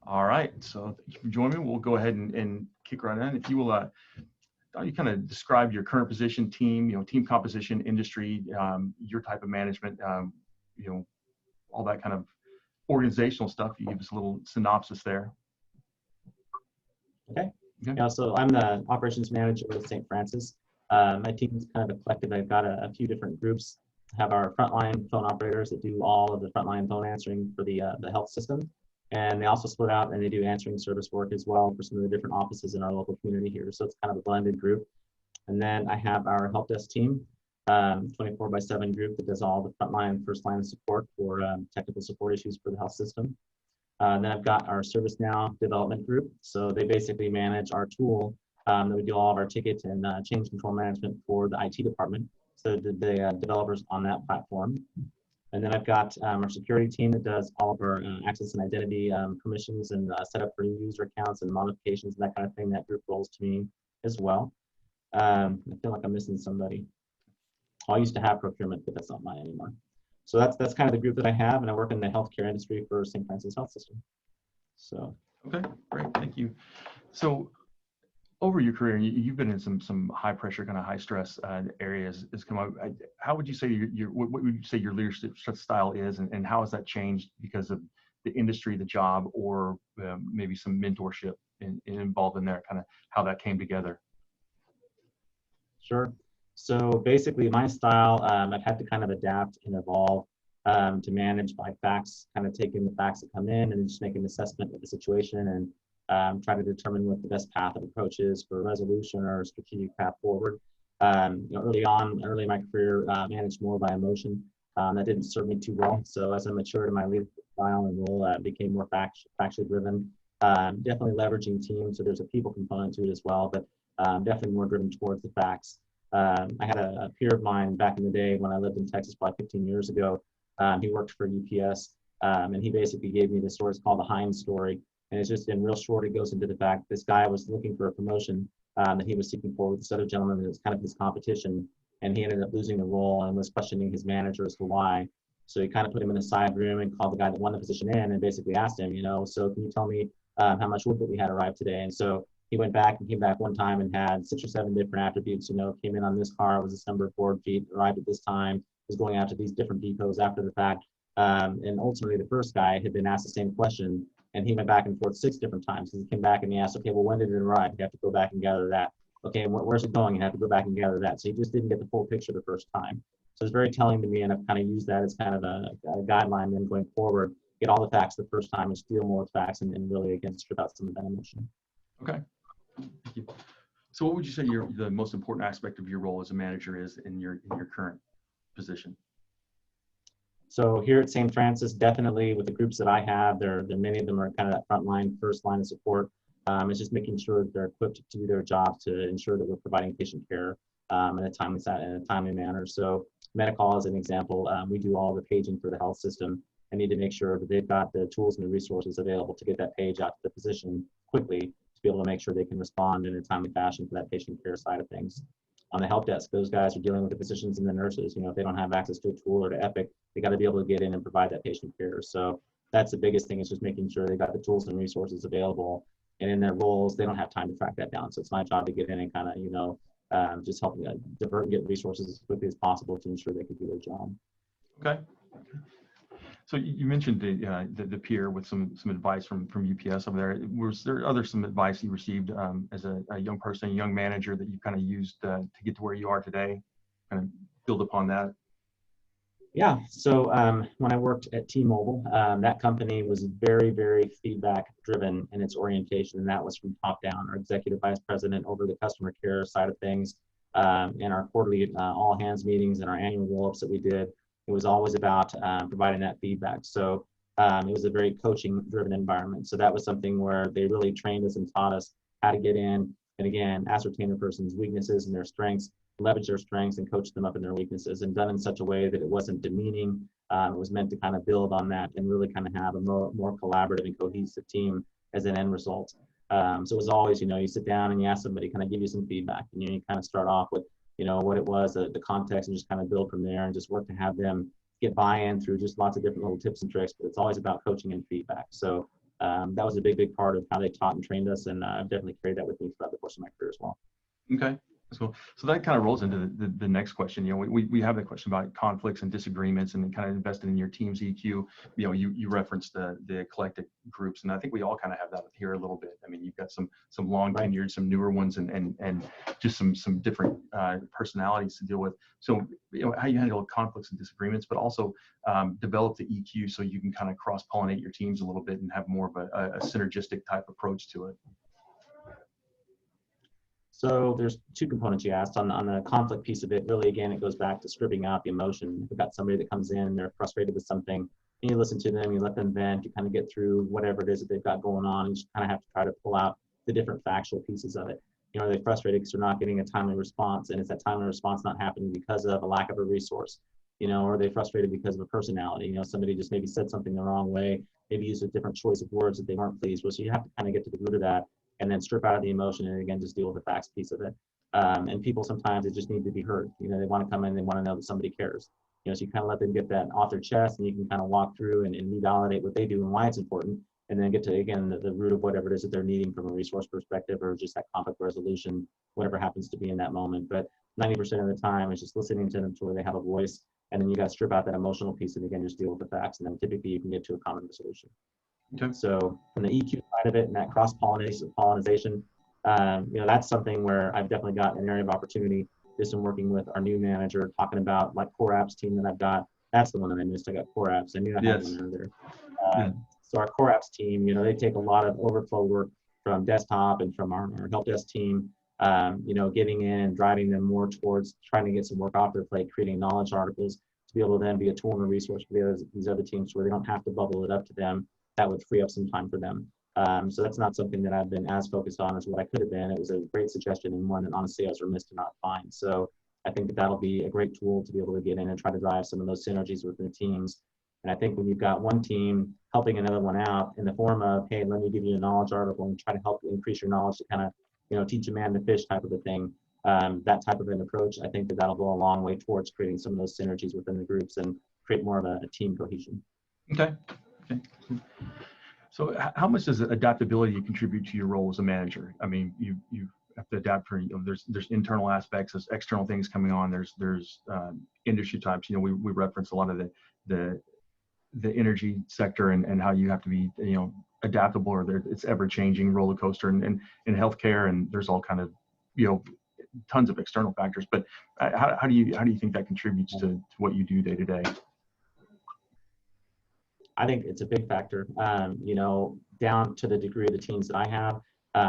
All right, so thank you for joining me. We'll go ahead and kick right in. If you will, you kind of describe your current position, team, team composition, industry, your type of management, all that kind of organizational stuff. You give us a little synopsis there. Okay. Okay. Yeah, so I'm the operations manager with St. Francis. My team is kind of eclectic. I've got a few different groups. I have our frontline phone operators that do all of the frontline phone answering for the health system. And they also split out and they do answering service work as well for some of the different offices in our local community here. So it's kind of a blended group. And then I have our help desk team, 24/7 group that does all the frontline, first line of support for technical support issues for the health system. Then I've got our ServiceNow development group. So they basically manage our tool that we do all of our ticket and change control management for the IT department. So the developers on that platform. And then I've got our security team that does all of our access and identity permissions and setup for new user accounts and modifications and that kind of thing. That group rolls to me as well. I feel like I'm missing somebody. I used to have procurement, but that's not mine anymore. So that's kind of the group that I have, and I work in the healthcare industry for St. Francis Health System. So. Okay, great, thank you. So over your career, you've been in some high pressure, kind of high stress areas. How would you say what would you say your leadership style is, and how has that changed because of the industry, the job, or maybe some mentorship involved in there? Kind of how that came together. Sure. So basically, my style, I've had to kind of adapt and evolve to manage by facts, kind of taking the facts that come in and just make an assessment of the situation and try to determine what the best path of approach is for resolution or strategic path forward. Early in my career, managed more by emotion. That didn't serve me too well. So as I matured in my leadership style and role, became more factually driven. Definitely leveraging teams, so there's a people component to it as well, but definitely more driven towards the facts. I had a peer of mine back in the day when I lived in Texas probably 15 years ago. He worked for UPS, and he basically gave me this story. It's called the Heinz story. And it's just in real short, it goes into the fact this guy was looking for a promotion that he was seeking for with a set of gentlemen that was kind of his competition. And he ended up losing the role and was questioning his manager as to why. So he kind of put him in a side room and called the guy that won the position in and basically asked him, so can you tell me how much wood that we had arrived today? And so he went back and came back one time and had 6 or 7 different attributes, came in on this car, was December 4th, arrived at this time, was going out to these different depots after the fact. And ultimately the first guy had been asked the same question and he went back and forth 6 different times. He came back and he asked, okay, well, when did it arrive? You have to go back and gather that. Okay, and where's it going? You have to go back and gather that. So he just didn't get the full picture the first time. So it's very telling to me, and I've kind of used that as kind of a guideline then going forward, get all the facts the first time and steal more with facts and really, again, strip out some of that emotion. Okay, thank you. So what would you say the most important aspect of your role as a manager is in your current position? So here at St. Francis, definitely with the groups that I have, many of them are kind of that front line, first line of support. It's just making sure that they're equipped to do their job to ensure that we're providing patient care in a timely manner. So Medi-Call as an example, we do all the paging for the health system. I need to make sure that they've got the tools and the resources available to get that page out to the physician quickly to be able to make sure they can respond in a timely fashion for that patient care side of things. On the help desk, those guys are dealing with the physicians and the nurses. If they don't have access to a tool or to Epic, they got to be able to get in and provide that patient care. So that's the biggest thing, is just making sure they got the tools and resources available. And in their roles, they don't have time to track that down. So it's my job to get in and kind of, just help divert and get resources as quickly as possible to ensure they can do their job. Okay. So you mentioned the peer with some advice from UPS over there. Was there some advice you received as a young person, a young manager that you kind of used to get to where you are today? Kind of build upon that. Yeah. So when I worked at T-Mobile, that company was very, very feedback driven in its orientation, and that was from top down. Our executive vice president over the customer care side of things, in our quarterly all hands meetings and our annual roll-ups that we did. It was always about providing that feedback. So it was a very coaching driven environment. So that was something where they really trained us and taught us how to get in and, again, ascertain a person's weaknesses and their strengths, leverage their strengths and coach them up in their weaknesses, and done in such a way that it wasn't demeaning. It was meant to kind of build on that and really kind of have a more collaborative and cohesive team as an end result. So it was always, you sit down and you ask somebody, kind of give you some feedback, and you kind of start off with what it was, the context, and just kind of build from there and just work to have them get buy-in through just lots of different little tips and tricks. But it's always about coaching and feedback. So That was a big part of how they taught and trained us, and I've definitely carried that with me throughout the course of my career as well. Okay. So, so that kind of rolls into the next question. You know, we have the question about conflicts and disagreements, and then kind of invested in your team's EQ. You know, you referenced the eclectic groups, and I think we all kind of have that here a little bit. I mean, you've got some long tenured, some newer ones, and just some different personalities to deal with. So, you know, how you handle conflicts and disagreements, but also develop the EQ so you can kind of cross pollinate your teams a little bit and have more of a synergistic type approach to it. So there's two components you asked on the conflict piece of it. Really, again, it goes back to stripping out the emotion. If you've got somebody that comes in, they're frustrated with something, and you listen to them, you let them vent, you kind of get through whatever it is that they've got going on, and you just kind of have to try to pull out the different factual pieces of it. You know, they're frustrated because they're not getting a timely response, and it's that timely response not happening because of a lack of a resource, you know, or they're frustrated because of a personality. You know, somebody just maybe said something the wrong way, maybe used a different choice of words that they weren't pleased with. So you have to kind of get to the root of that, and then strip out the emotion, and again, just deal with the facts piece of it. And people sometimes they just need to be heard. You know, they want to come in, they want to know that somebody cares. You know, so you kind of let them get that off their chest, and you can kind of walk through and revalidate what they do and why it's important, and then get to, again, the root of whatever it is that they're needing from a resource perspective, or just that conflict resolution, whatever happens to be in that moment. But 90% of the time, it's just listening to them to where they have a voice, and then you got to strip out that emotional piece, and again, just deal with the facts, and then typically you can get to a common resolution. Okay. So from the EQ side of it and that cross-pollination, you know, that's something where I've definitely got an area of opportunity just in working with our new manager, talking about like core apps team that I've got. That's the one that I missed. I got core apps. I knew I had one there. So our core apps team, you know, they take a lot of overflow work from desktop and from our help desk team, you know, getting in and driving them more towards trying to get some work off their plate, creating knowledge articles to be able to then be a tool and a resource for these other teams where they don't have to bubble it up to them. That would free up some time for them. So that's not something that I've been as focused on as what I could have been. It was a great suggestion and one that honestly I was remiss to not find. So I think that that'll be a great tool to be able to get in and try to drive some of those synergies within the teams. And I think when you've got one team helping another one out in the form of, hey, let me give you a knowledge article and try to help increase your knowledge to kind of, you know, teach a man to fish type of a thing, that type of an approach, I think that that'll go a long way towards creating some of those synergies within the groups and create more of a team cohesion. Okay. So how much does adaptability contribute to your role as a manager? I mean, you have to adapt for, you know, there's internal aspects, there's external things coming on, there's industry types. You know, we reference a lot of the energy sector and how you have to be, you know, adaptable, or it's ever changing roller coaster, and in healthcare, and there's all kind of, you know, tons of external factors. But how do you think that contributes to what you do day to day? I think it's a big factor, you know, down to the degree of the teams that I have,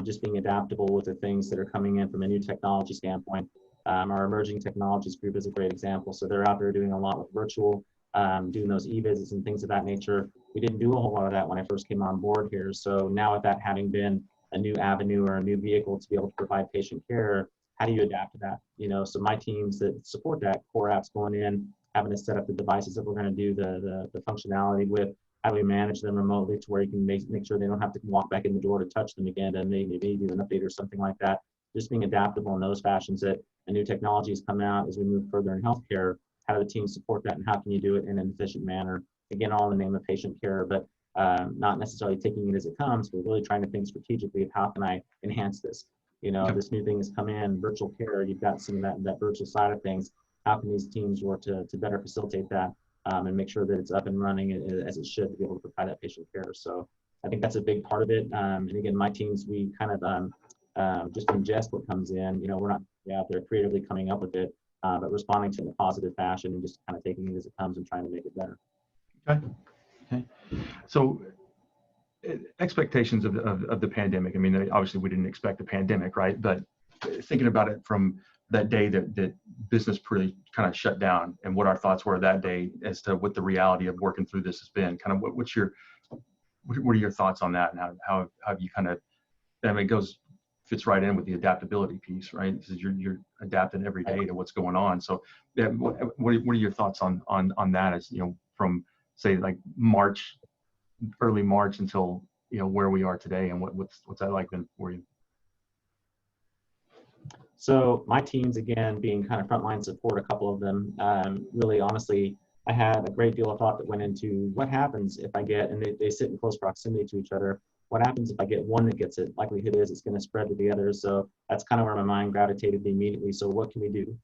just being adaptable with the things that are coming in from a new technology standpoint. Our emerging technologies group is a great example. So they're out there doing a lot with virtual, doing those e-visits and things of that nature. We didn't do a whole lot of that when I first came on board here. So now with that having been a new avenue or a new vehicle to be able to provide patient care, how do you adapt to that? You know, so my teams that support that, core apps going in, having to set up the devices that we're going to do the functionality with, how do we manage them remotely to where you can make sure they don't have to walk back in the door to touch them again and maybe do an update or something like that. Just being adaptable in those fashions that a new technology has come out as we move further in healthcare. How do the teams support that, and how can you do it in an efficient manner? Again, all in the name of patient care, but not necessarily taking it as it comes, but really trying to think strategically of how can I enhance this? You know, this new thing has come in, virtual care, you've got some of that virtual side of things. How can these teams work to better facilitate that and make sure that it's up and running as it should to be able to provide that patient care? So I think that's a big part of it. And again, my teams, we kind of just ingest what comes in. You know, we're not out there creatively coming up with it, but responding to it in a positive fashion and just kind of taking it as it comes and trying to make it better. Okay. So expectations of the pandemic. I mean, obviously we didn't expect the pandemic, right? But thinking about it from that day that business pretty kind of shut down, and what our thoughts were that day as to what the reality of working through this has been. Kind of what are your thoughts on that, and how have you kind of, I mean, fits right in with the adaptability piece, right? Because you're adapting every day to what's going on. So yeah, what are your thoughts on that, as, you know, from say like early March until, you know, where we are today, and what's that like been for you? So my teams, again, being kind of frontline support, a couple of them, really honestly, I had a great deal of thought that went into what happens if I get, and they sit in close proximity to each other. What happens if I get one that gets it? Likelihood is it's going to spread to the others. So that's kind of where my mind gravitated immediately. So what can we do?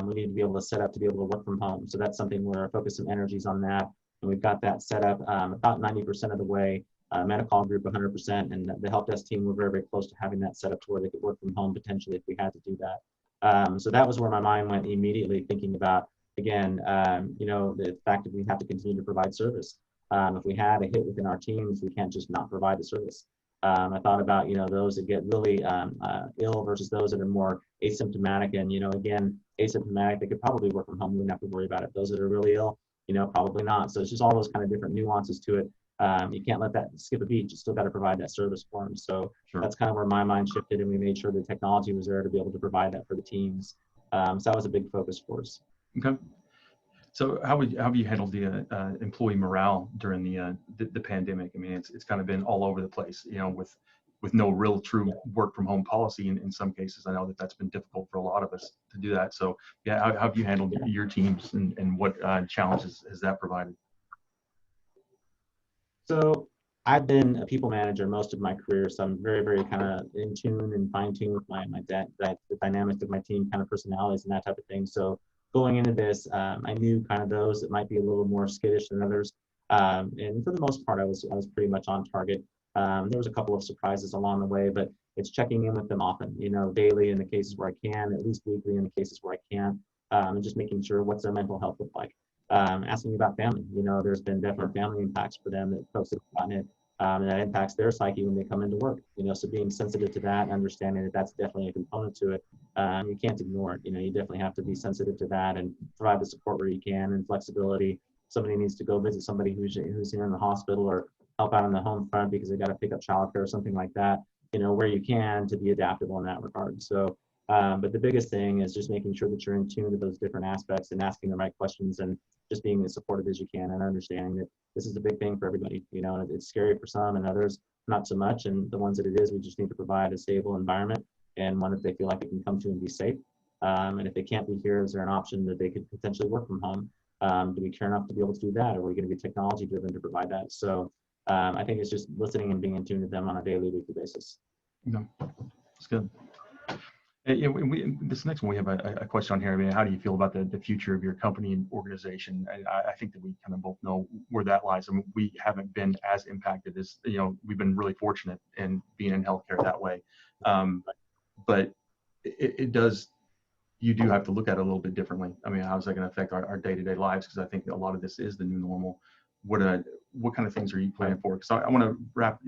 We need to be able to set up to be able to work from home. So that's something where our focus and energies on that. And we've got that set up about 90% of the way. Medical group 100%, and the help desk team were very, very close to having that set up to where they could work from home potentially if we had to do that. So that was where my mind went immediately, thinking about, again, the fact that we have to continue to provide service. If we had a hit within our teams, we can't just not provide the service. I thought about, those that get really ill versus those that are more asymptomatic. And, again, asymptomatic, they could probably work from home. We wouldn't have to worry about it. Those that are really ill, probably not. So it's just all those kind of different nuances to it. You can't let that skip a beat. You still got to provide that service for them. So Sure. That's kind of where my mind shifted, and we made sure the technology was there to be able to provide that for the teams. So that was a big focus for us. Okay. So how have you handled the employee morale during the pandemic? I mean, it's kind of been all over the place, with no real true work from home policy in some cases. I know that's been difficult for a lot of us to do that. So yeah, how have you handled your teams, and what challenges has that provided? So I've been a people manager most of my career, so I'm very, very kind of in tune and fine tuned with the dynamics of my team, kind of personalities and that type of thing. So going into this, I knew kind of those that might be a little more skittish than others, and for the most part, I was pretty much on target. There was a couple of surprises along the way, but it's checking in with them often, daily in the cases where I can, at least weekly in the cases where I can, and just making sure what's their mental health look like. Asking about family. There's been definite family impacts for them that folks have gotten it, and that impacts their psyche when they come into work. So being sensitive to that and understanding that that's definitely a component to it. You can't ignore it. You definitely have to be sensitive to that and provide the support where you can, and flexibility. Somebody needs to go visit somebody who's here in the hospital, or help out on the home front because they got to pick up childcare or something like that. Where you can, to be adaptable in that regard. So. But the biggest thing is just making sure that you're in tune to those different aspects and asking the right questions, and just being as supportive as you can, and understanding that this is a big thing for everybody. And it's scary for some, and others not so much. And the ones that it is, we just need to provide a stable environment, and one that they feel like they can come to and be safe. And if they can't be here, is there an option that they could potentially work from home? Do we care enough to be able to do that? Or are we going to be technology driven to provide that? So I think it's just listening and being in tune to them on a daily, weekly basis. That's good. This next one, we have a question on here. I mean, how do you feel about the future of your company and organization? I think that we kind of both know where that lies. I mean, we haven't been as impacted as, we've been really fortunate in being in healthcare that way. But it does, you do have to look at it a little bit differently. I mean, how is that going to affect our day-to-day lives? Because I think a lot of this is the new normal. What kind of things are you planning for? Because I want to wrap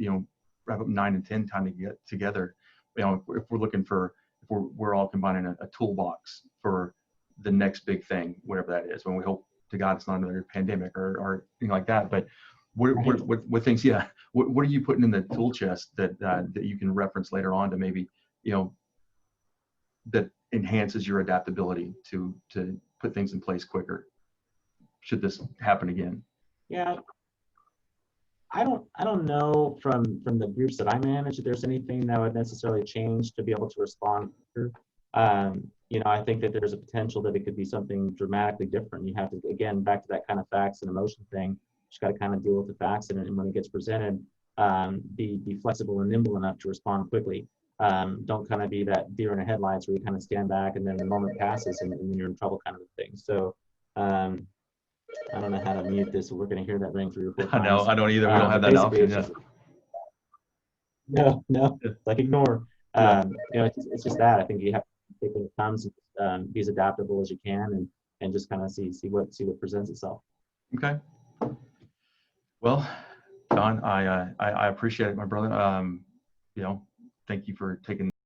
up 9 and 10 time to get together. If we're looking for, we're all combining a toolbox for the next big thing, whatever that is. When we hope to God it's not another pandemic or anything like that. But what things? Yeah, what are you putting in the tool chest that you can reference later on to maybe that enhances your adaptability to put things in place quicker should this happen again? Yeah. I don't know from the groups that I manage if there's anything that would necessarily change to be able to respond quicker. I think that there's a potential that it could be something dramatically different. You have to, again, back to that kind of facts and emotion thing. You just got to kind of deal with the facts, and when it gets presented, be flexible and nimble enough to respond quickly. Don't kind of be that deer in the headlights where you kind of stand back and then the moment passes and you're in trouble kind of a thing. So I don't know how to mute this, so we're going to hear that ring 3 or 4 times. I know, I don't either. We don't have that option. No, like ignore. It's just that. I think you have to take when it comes, be as adaptable as you can, and just kind of see what presents itself. Okay. Well, Don, I appreciate it, my brother. Thank you for taking